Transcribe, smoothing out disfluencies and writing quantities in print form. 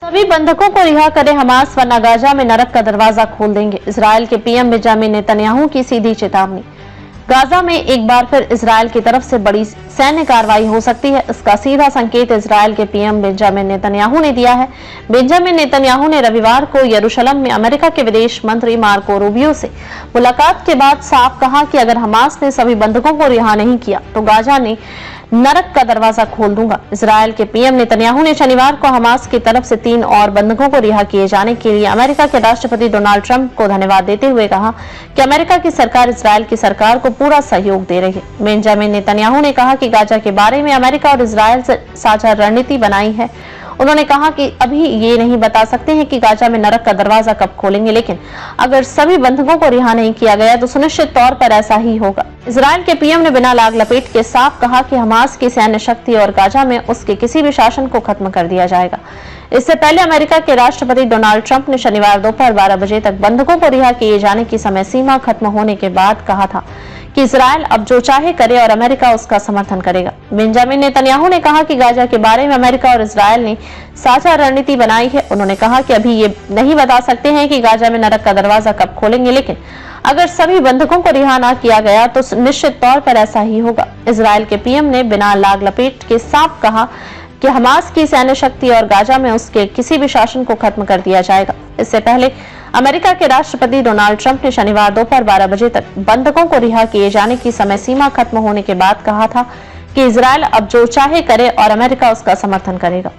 सभी बंधकों को रिहा करे हमास, वरना गाजा में नरक का दरवाजा खोल देंगे। इजरायल के पीएम बेंजामिन नेतन्याहू की सीधी चेतावनी। गाजा में एक बार फिर इजरायल की तरफ से बड़ी सैन्य कार्रवाई हो सकती है। इसका सीधा संकेत इजरायल के पीएम बेंजामिन नेतन्याहू ने दिया है। बेंजामिन नेतन्याहू ने रविवार को यरूशलेम में अमेरिका के विदेश मंत्री मार्को रूबियो से मुलाकात के बाद साफ कहा कि अगर हमास ने सभी बंधकों को रिहा नहीं किया तो गाजा ने नरक का दरवाजा खोल दूंगा। इजरायल के पीएम नेतन्याहू ने शनिवार को हमास की तरफ से 3 और बंधकों को रिहा किए जाने के लिए अमेरिका के राष्ट्रपति डोनाल्ड ट्रंप को धन्यवाद देते हुए कहा कि अमेरिका की सरकार इजरायल की सरकार को पूरा सहयोग दे रही है। बेंजामिन नेतन्याहू ने कहा कि गाजा के बारे में अमेरिका और इजरायल से साझा रणनीति बनाई है। उन्होंने कहा कि अभी ये नहीं बता सकते हैं कि गाजा में नरक का दरवाजा कब खोलेंगे, लेकिन अगर सभी बंधकों को रिहा नहीं किया गया तो सुनिश्चित तौर पर ऐसा ही होगा। इजरायल के पीएम ने बिना लाग लपेट के साफ कहा कि हमास की सैन्य शक्ति और गाजा में उसके किसी भी शासन को खत्म कर दिया जाएगा। इससे पहले अमेरिका के राष्ट्रपति डोनाल्ड ट्रंप ने शनिवार दोपहर 12 बजे तक बंधकों को रिहा किए जाने की समय सीमा खत्म होने के बाद कहा था कि इजरायल अब जो चाहे करे और अमेरिका उसका समर्थन करेगा। बेंजामिन नेतन्याहू ने कहा कि गाजा के बारे में अमेरिका और इजरायल ने साझा रणनीति बनाई है। उन्होंने कहा कि अभी ये नहीं बता सकते हैं कि गाजा में नरक का दरवाजा कब खोलेंगे, लेकिन अगर सभी बंधकों को रिहा न किया गया तो निश्चित तौर पर ऐसा ही होगा। इजरायल के पीएम ने बिना लाग लपेट के साफ कहा कि हमास की सैन्य शक्ति और गाजा में उसके किसी भी शासन को खत्म कर दिया जाएगा। इससे पहले अमेरिका के राष्ट्रपति डोनाल्ड ट्रंप ने शनिवार दोपहर 12 बजे तक बंधकों को रिहा किए जाने की समय सीमा खत्म होने के बाद कहा था कि इजरायल अब जो चाहे करे और अमेरिका उसका समर्थन करेगा।